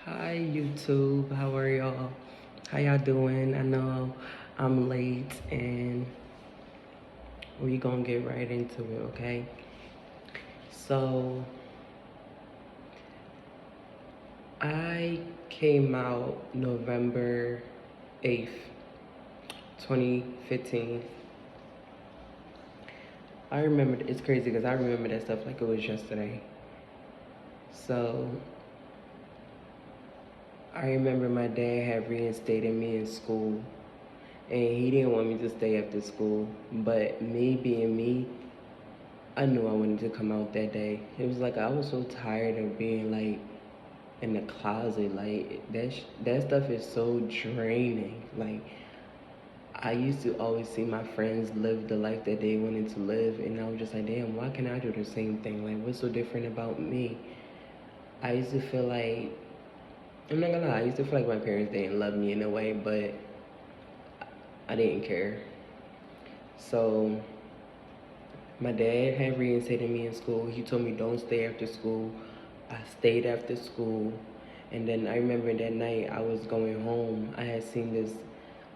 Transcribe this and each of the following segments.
Hi YouTube, how are y'all? How y'all doing? I know I'm late and we gonna get right into it, okay? So I came out November 8th, 2015. I remember, it's crazy because I remember that stuff like it was yesterday. So I remember my dad had reinstated me in school and he didn't want me to stay after school, but me being me, I knew I wanted to come out that day. It was like I was so tired of being like in the closet. Like that stuff is so draining. Like I used to always see my friends live the life that they wanted to live, and I was just like, damn, why can't I do the same thing? Like, what's so different about me? I used to feel like, I'm not gonna lie, I used to feel like my parents didn't love me in a way, but I didn't care. So my dad had reinstated me in school. He told me don't stay after school. I stayed after school. And then I remember that night I was going home. I had seen this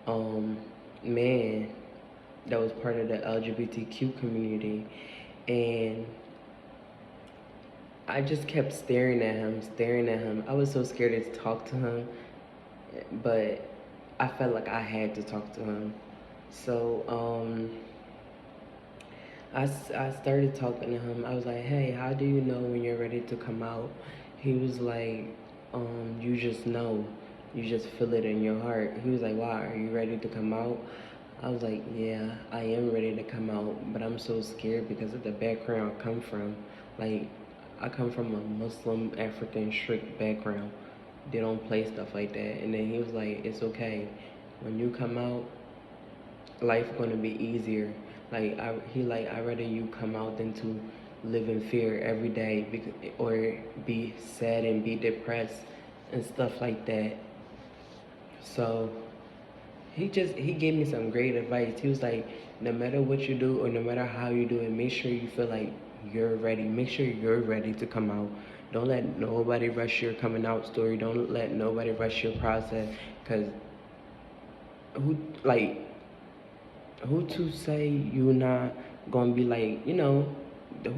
um, man that was part of the LGBTQ community. And I just kept staring at him, staring at him. I was so scared to talk to him, but I felt like I had to talk to him. So I started talking to him. I was like, hey, how do you know when you're ready to come out? He was like, you just know. You just feel it in your heart. He was like, why? Are you ready to come out? I was like, yeah, I am ready to come out, but I'm so scared because of the background I come from. Like, I come from a Muslim, African, strict background. They don't play stuff like that. And then he was like, it's okay. When you come out, life gonna be easier. Like I rather you come out than to live in fear every day, or be sad and be depressed and stuff like that. So he gave me some great advice. He was like, no matter what you do or no matter how you do it, make sure you feel like you're ready. Make sure you're ready to come out. Don't let nobody rush your coming out story. Don't let nobody rush your process. Cause who like who to say you not gonna be like, who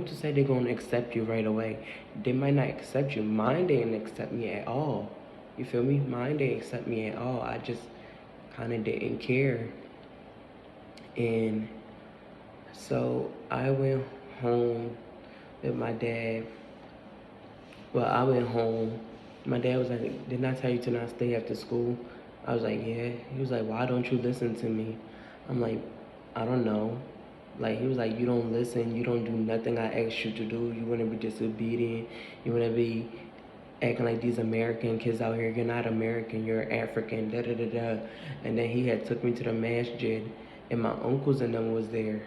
to say they're gonna accept you right away? They might not accept you. Mine didn't accept me at all. You feel me? Mine didn't accept me at all. I just kind of didn't care. And so I went home with my dad. Well, I went home. My dad was like, didn't I tell you to not stay after school? I was like, yeah. He was like, why don't you listen to me? I'm like, I don't know. Like, he was like, you don't listen. You don't do nothing I asked you to do. You want to be disobedient. You want to be acting like these American kids out here. You're not American. You're African. Da da da da. And then he had took me to the masjid, and my uncles and them was there.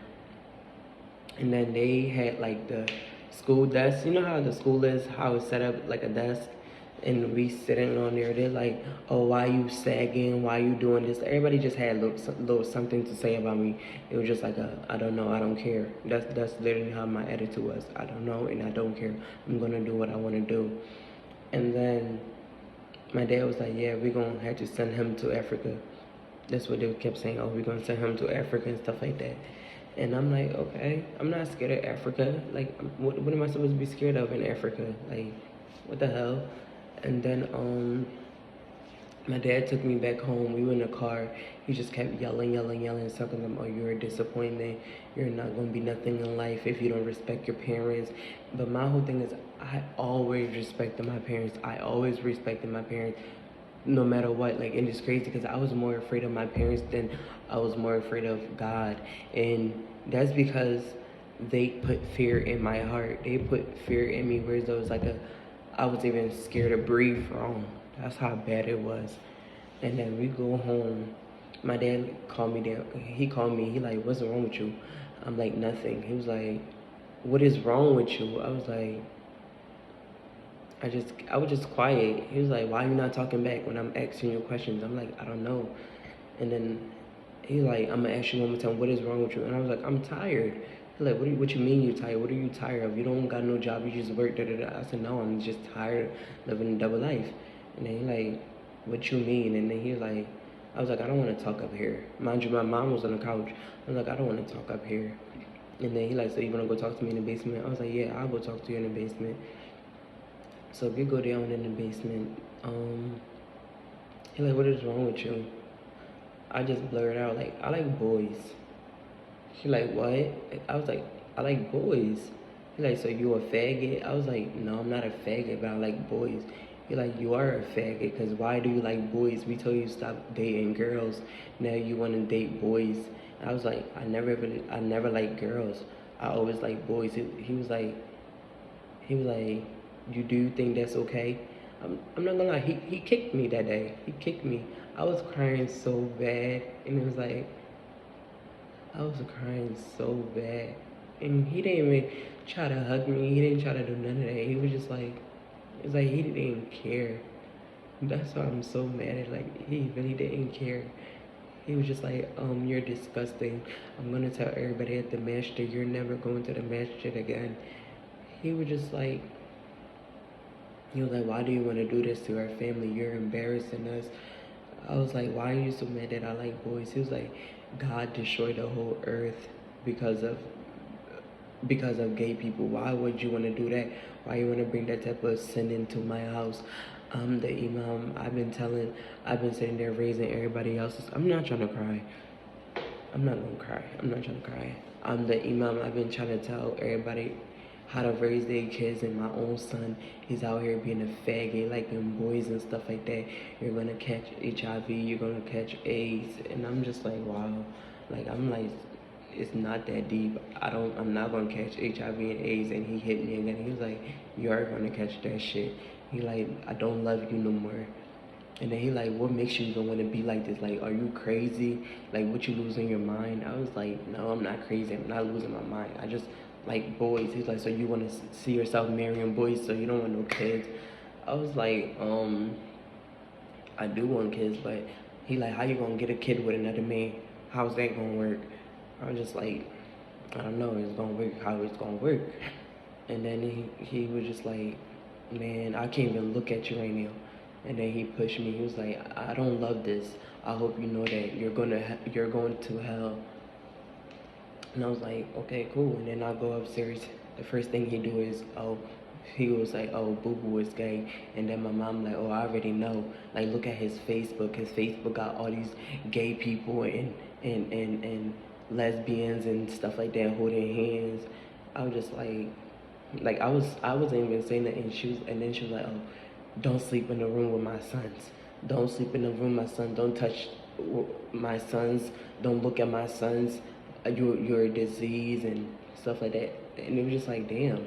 And then they had like the school desk. You know how the school is, how it's set up like a desk, and we sitting on there. They're like, oh, why you sagging? Why you doing this? Everybody just had little something to say about me. It was just like I don't know, I don't care. That's literally how my attitude was. I don't know and I don't care. I'm gonna do what I want to do. And then my dad was like, yeah, we're gonna have to send him to Africa. That's what they kept saying. Oh, we're gonna send him to Africa and stuff like that. And I'm like, okay, I'm not scared of Africa. Like, what am I supposed to be scared of in Africa? Like, what the hell? And then my dad took me back home. We were in the car. He just kept yelling, yelling, yelling, talking to them. Oh, you're a disappointment. You're not gonna be nothing in life if you don't respect your parents. But my whole thing is, I always respected my parents. I always respected my parents, no matter what. Like, and it's crazy because I was more afraid of my parents than I was more afraid of God. And that's because they put fear in my heart. They put fear in me, whereas there was like I was even scared to breathe wrong. That's how bad it was. And then we go home. My dad called me down. He called me. He like, what's wrong with you? I'm like, nothing. He was like, what is wrong with you? I was like, I was just quiet. He was like, why are you not talking back when I'm asking you questions? I'm like, I don't know. And then he's like, I'm gonna ask you one more time, what is wrong with you? And I was like, I'm tired. He's like, what you mean you tired? What are you tired of? You don't got no job, you just work, da da da. I said, no, I'm just tired of living a double life. And then he like, what you mean? And then he was like, I was like, I don't want to talk up here. Mind you, my mom was on the couch. I was like, I don't want to talk up here. And then he like, so you want to go talk to me in the basement? I was like, yeah, I'll go talk to you in the basement. So we go down in the basement. He like, what is wrong with you? I just blurred out like, I like boys. He like, what? I was like, I like boys. He like, so you a faggot? I was like, no, I'm not a faggot, but I like boys. He like, you are a faggot, because why do you like boys? We told you stop dating girls. Now you want to date boys. And I was like, I never liked girls. I always like boys. He was like, you do think that's okay? I'm not gonna lie, he kicked me that day. He kicked me. I was crying so bad, and it was like, I was crying so bad. And he didn't even try to hug me. He didn't try to do none of that. He was just like, it's like he didn't care. That's why I'm so mad at, like, he really didn't care. He was just like, you're disgusting. I'm gonna tell everybody at the masjid you're never going to the masjid again. He was just like, he was like, why do you want to do this to our family? You're embarrassing us. I was like, why are you so mad that I like boys? He was like, God destroyed the whole earth because of gay people. Why would you want to do that? Why you want to bring that type of sin into my house? I'm the imam. I've been sitting there raising everybody else's. I'm not trying to cry. I'm not gonna cry. I'm not trying to cry. I'm the imam. I've been trying to tell everybody how to raise their kids, and my own son is out here being a faggot, like them boys and stuff like that. You're gonna catch HIV, you're gonna catch AIDS, and I'm just like, wow. Like, I'm like, it's not that deep. I'm not gonna catch HIV and AIDS. And he hit me again. He was like, you are gonna catch that shit. He like, I don't love you no more. And then he like, what makes you even want to be like this? Like, are you crazy? Like, what you losing your mind? I was like, no, I'm not crazy. I'm not losing my mind. I just like boys. He's like, so you want to see yourself marrying boys, so you don't want no kids? I was like, I do want kids, but he like, how you gonna get a kid with another man? How's that gonna work? I was just like, I don't know. It's gonna work how it's gonna work. And then he was just like, man, I can't even look at you right now. And then he pushed me. He was like, I don't love this. I hope you know that you're going to hell. And I was like, okay, cool. And then I go upstairs. The first thing he do is, he was like, oh, Boo Boo is gay. And then my mom like, oh, I already know. Like, look at his Facebook. His Facebook got all these gay people and lesbians and stuff like that holding hands. I was just like I wasn't even saying that, and then she was like, oh, don't sleep in the room with my sons. Don't sleep in the room with my son. Don't touch my sons. Don't look at my sons. You're a disease and stuff like that. And it was just like, damn.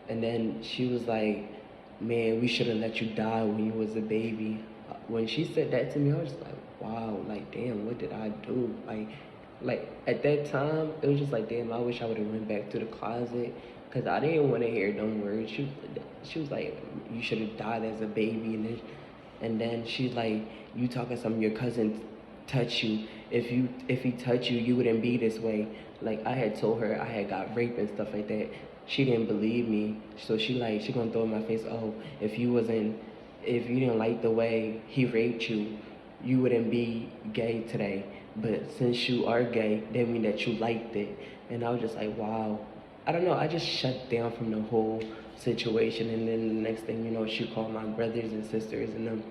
And then she was like, man, we should have let you die when you was a baby. When she said that to me, I was just like, wow, like, damn, what did I do? Like at that time, it was just like, damn, I wish I would have went back to the closet, because I didn't want to hear them words. She was like, you should have died as a baby. And then she's like, you talking something your cousin touch you. If he touch you, you wouldn't be this way. Like, I had told her I had got raped and stuff like that. She didn't believe me. So she gonna throw in my face, oh, if you didn't like the way he raped you, you wouldn't be gay today. But since you are gay, that means that you liked it. And I was just like, wow. I don't know, I just shut down from the whole situation. And then the next thing you know, she called my brothers and sisters, and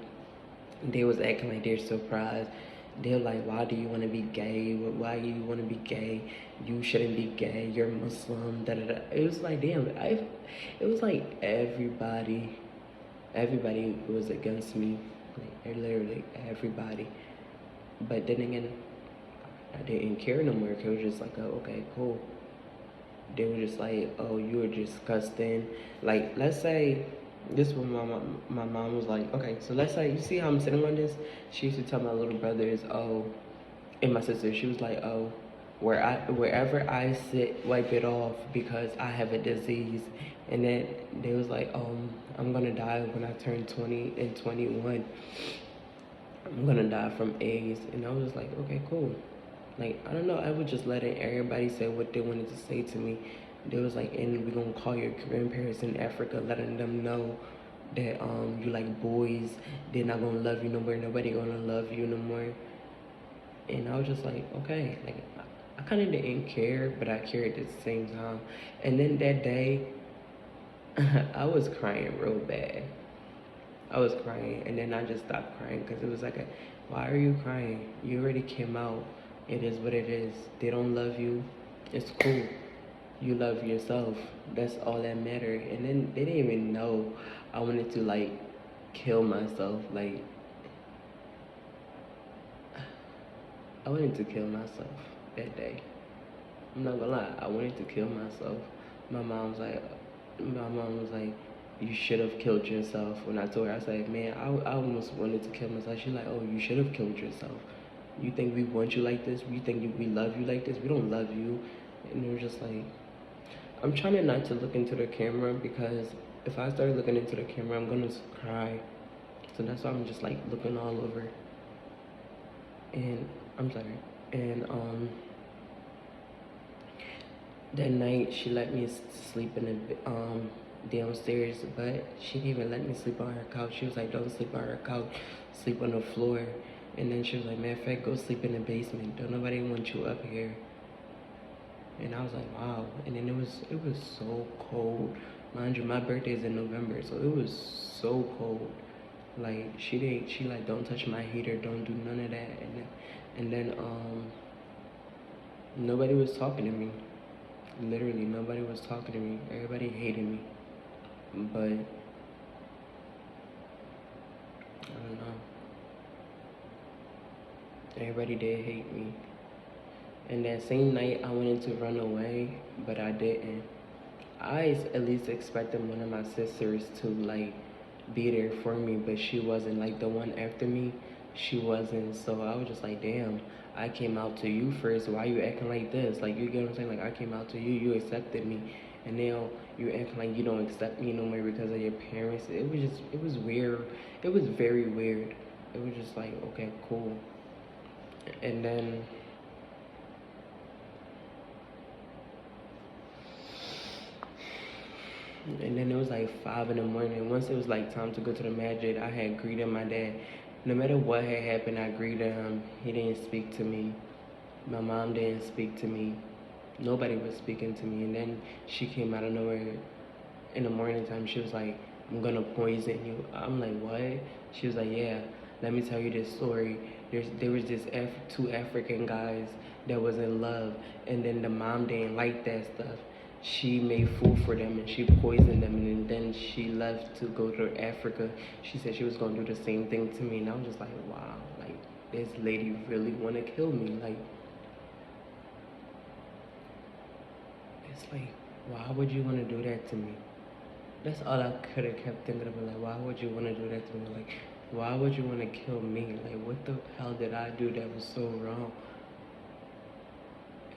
they was acting like they're surprised. They're like, why do you want to be gay? Why do you want to be gay? You shouldn't be gay. You're Muslim. Da, da, da. It was like, damn. It was like everybody was against me. Like, literally everybody. But then again, I didn't care no more. It was just like, oh, okay, cool. They were just like, oh, you were disgusting. Like, let's say, this was my mom was like, okay, so let's say, you see how I'm sitting on this? She used to tell my little brothers, oh, and my sister, she was like, oh, wherever I sit, wipe it off, because I have a disease. And then they was like, I'm gonna die when I turn 20 and 21. I'm gonna die from AIDS. And I was like, okay, cool. Like, I don't know, I was just letting everybody say what they wanted to say to me. They was like, and we're gonna call your grandparents in Africa, letting them know that you like boys, they're not gonna love you no more, nobody gonna love you no more. And I was just like, okay, like I kind of didn't care, but I cared at the same time. And then that day, I was crying real bad. I was crying, and then I just stopped crying because it was like, why are you crying? You already came out. It is what it is. They don't love you. It's cool. You love yourself. That's all that mattered. And then they didn't even know I wanted to like kill myself. Like I wanted to kill myself that day. I'm not gonna lie. I wanted to kill myself. My mom was like, my mom was like, you should have killed yourself. When I told her, I said, man, I almost wanted to kill myself. She's like, oh, you should have killed yourself. You think we want you like this? You think we love you like this? We don't love you. And it was just like, I'm trying not to look into the camera because if I start looking into the camera, I'm gonna cry. So that's why I'm just like looking all over. And I'm sorry. And that night she let me sleep in the downstairs, but she didn't even let me sleep on her couch. She was like, don't sleep on her couch, sleep on the floor. And then she was like, matter of fact, go sleep in the basement. Don't nobody want you up here. And I was like, wow. And then it was so cold. Mind you, my birthday is in November, so it was so cold. Like she like, don't touch my heater, don't do none of that. And then nobody was talking to me. Literally nobody was talking to me. Everybody hated me. But I don't know. Everybody did hate me. And that same night I wanted to run away, but I didn't. I at least expected one of my sisters to like be there for me, but she wasn't. Like the one after me, she wasn't. So I was just like, damn, I came out to you first. Why you acting like this? Like, you get what I'm saying? Like, I came out to you, you accepted me, and now you acting like you don't accept me no more because of your parents. It was weird. It was very weird. It was just like, okay, cool. And then it was like 5 in the morning. Once it was like time to go to the masjid, I had greeted my dad. No matter what had happened, I greeted him. He didn't speak to me. My mom didn't speak to me. Nobody was speaking to me. And then she came out of nowhere in the morning time. She was like, I'm gonna poison you. I'm like, what? She was like, yeah, let me tell you this story. There was this two African guys that was in love, and then the mom didn't like that stuff. She made food for them and she poisoned them, and then she left to go to Africa. She said she was gonna do the same thing to me, and I was just like, wow, like this lady really wanna kill me. Like, it's like, why would you wanna do that to me? That's all I could have kept thinking about. Like, why would you want to do that to me? Like, why would you want to kill me? Like, what the hell did I do that was so wrong?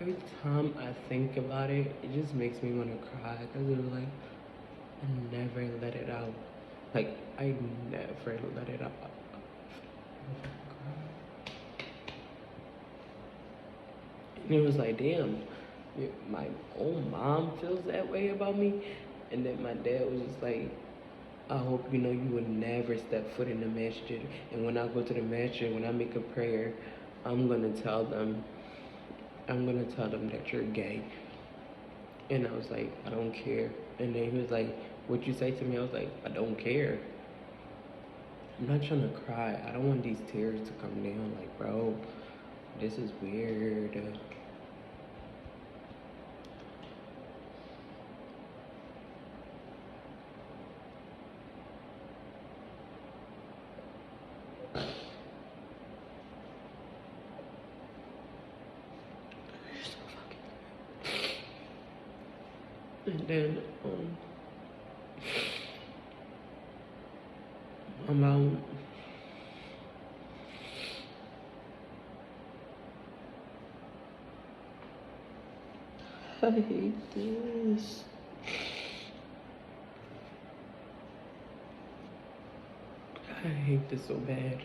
Every time I think about it, it just makes me want to cry because it was like, I never let it out. Like, I never let it out. And it was like, damn, my own mom feels that way about me. And then my dad was just like, I hope you know you will never step foot in the masjid. And when I go to the masjid, when I make a prayer, I'm gonna tell them that you're gay. And I was like, I don't care. And then he was like, what you say to me? I was like, I don't care. I'm not trying to cry. I don't want these tears to come down. Like, bro, this is weird. And then my mom, I hate this. I hate this so bad.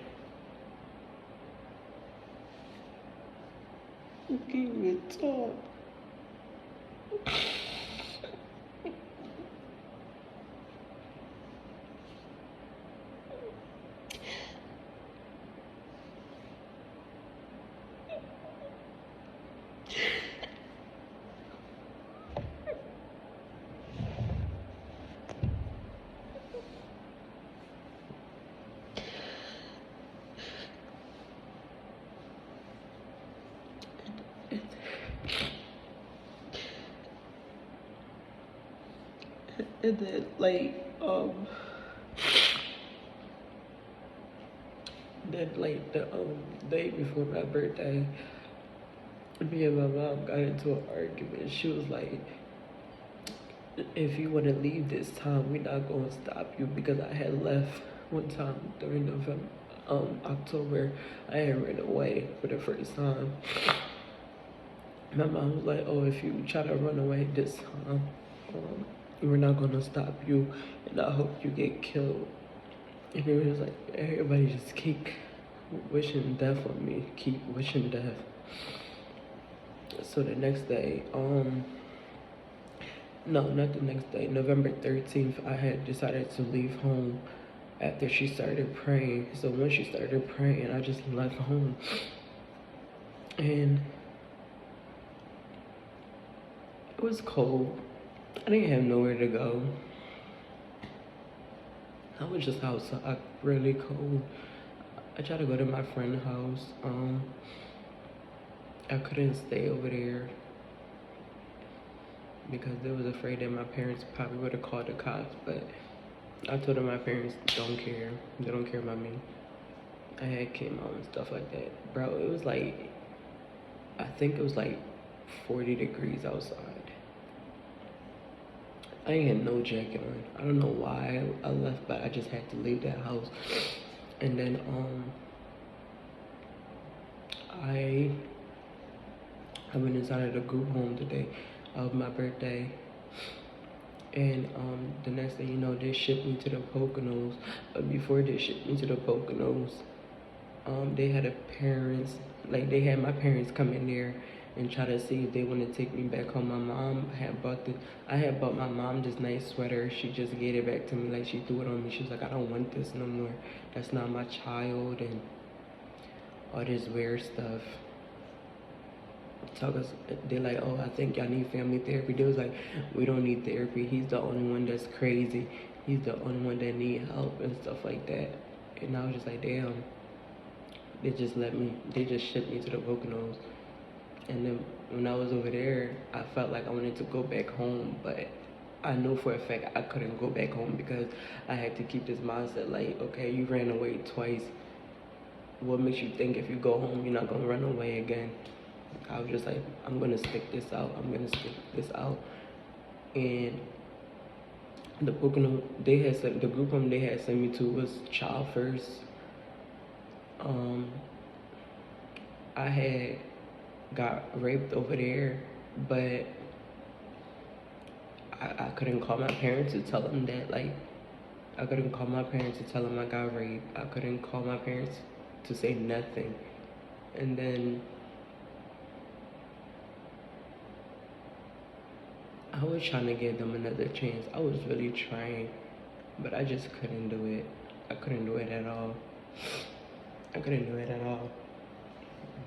Give me talk. And then the day before my birthday, me and my mom got into an argument. She was like, if you want to leave this time, we're not going to stop you, because I had left one time during November, October. I had ran away for the first time. My mom was like, oh, if you try to run away this time, we're not going to stop you, and I hope you get killed. And it was like, everybody just keep wishing death on me, keep wishing death. So the next day, no, not the next day, November 13th, I had decided to leave home after she started praying. So when she started praying, I just left home. And it was cold. I didn't have nowhere to go. I was just outside, really cold. I tried to go to my friend's house. I couldn't stay over there because they was afraid that my parents probably would have called the cops. But I told them my parents don't care. They don't care about me. I had came out and stuff like that. Bro, it was like, I think it was like 40 degrees outside. I ain't had no jacket on. I don't know why I left, but I just had to leave that house. And then I went inside of the group home today of my birthday. And the next thing you know, they shipped me to the Poconos. But before they shipped me to the Poconos, they had they had my parents come in there and try to see if they want to take me back home. My mom I had bought my mom this nice sweater. She just gave it back to me, like she threw it on me. She was like, I don't want this no more. That's not my child, and all this weird stuff. They're like, oh, I think y'all need family therapy. They was like, we don't need therapy. He's the only one that's crazy. He's the only one that need help and stuff like that. And I was just like, damn. They just shipped me to the Poconos. And then when I was over there, I felt like I wanted to go back home, but I know for a fact I couldn't go back home because I had to keep this mindset like, okay, you ran away twice. What makes you think if you go home, you're not gonna run away again? I was just like, I'm gonna stick this out. And the Pocono, the group home they had sent me to was Child First. I had got raped over there, but I couldn't call my parents to tell them that, like, I couldn't call my parents to tell them I got raped. I couldn't call my parents to say nothing. And then I was trying to give them another chance. I was really trying, but I just couldn't do it. I couldn't do it at all.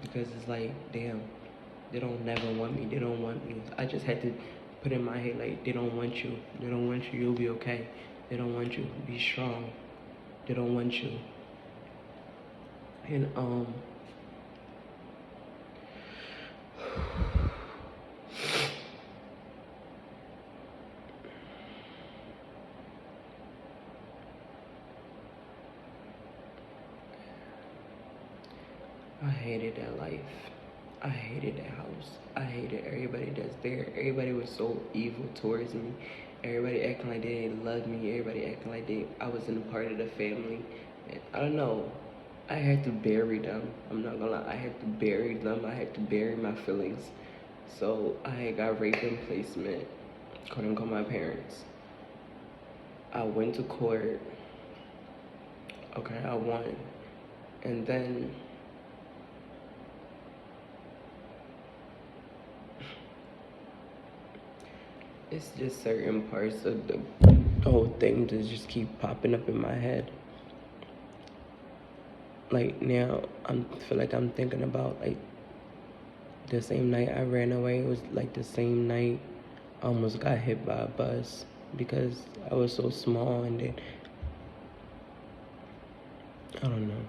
Because it's like, damn, they don't never want me. They don't want me. I just had to put in my head, like, they don't want you. They don't want you. You'll be okay. They don't want you. Be strong. They don't want you. And I hated that life. I hated that house. I hated everybody that's there. Everybody was so evil towards me. Everybody acting like they didn't love me. Everybody acting like I wasn't a part of the family. And I don't know. I had to bury them. I'm not gonna lie. I had to bury them. I had to bury my feelings. So I got raped in placement. Couldn't call my parents. I went to court. Okay, I won. And then it's just certain parts of the whole thing that just keep popping up in my head. Like now, I feel like I'm thinking about like the same night I ran away. It was like the same night I almost got hit by a bus because I was so small, and then I don't know.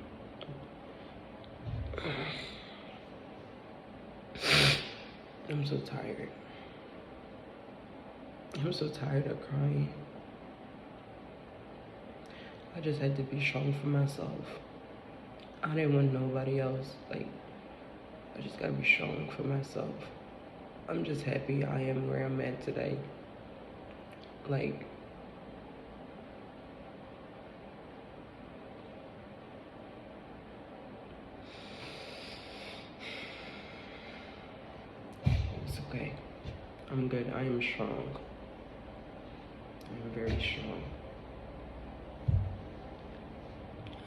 I'm so tired. I'm so tired of crying. I just had to be strong for myself. I didn't want nobody else. Like, I just gotta be strong for myself. I'm just happy I am where I'm at today. Like, it's okay. I'm good. I am strong. I am very strong.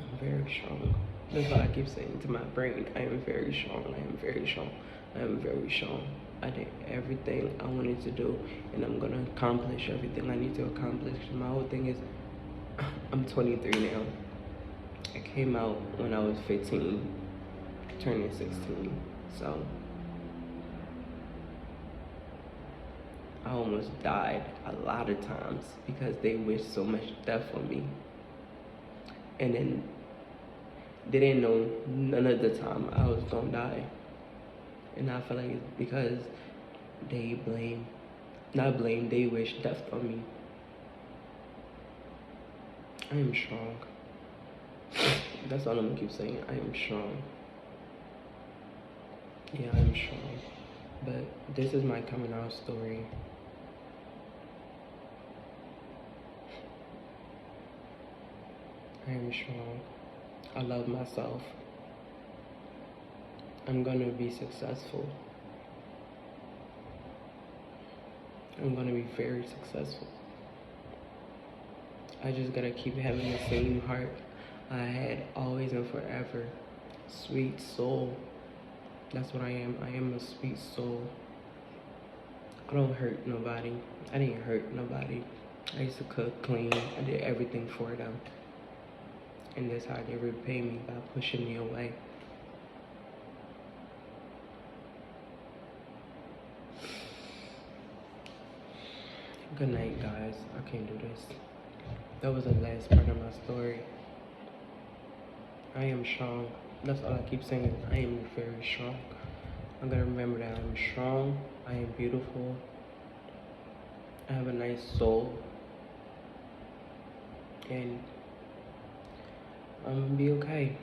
I'm very strong. That's what I keep saying to my brain. I am very strong. I am very strong. I am very strong. I did everything I wanted to do, and I'm gonna accomplish everything I need to accomplish. My whole thing is, I'm 23 now. I came out when I was 15, turning 16. So I almost died a lot of times because they wished so much death on me. And then they didn't know none of the time I was gonna die. And I feel like it's because they they wish death on me. I am strong. That's all I'm gonna keep saying. I am strong. Yeah, I am strong. But this is my coming out story. I am strong. I love myself. I'm gonna be successful. I'm gonna be very successful. I just gotta keep having the same heart I had always and forever. Sweet soul. That's what I am. I am a sweet soul. I don't hurt nobody. I didn't hurt nobody. I used to cook, clean. I did everything for them. And that's how they repay me, by pushing me away. Good night, guys. I can't do this. That was the last part of my story. I am strong. That's all I keep saying. I am very strong. I'm gonna remember that I'm strong. I am beautiful. I have a nice soul. And I'm gonna be okay.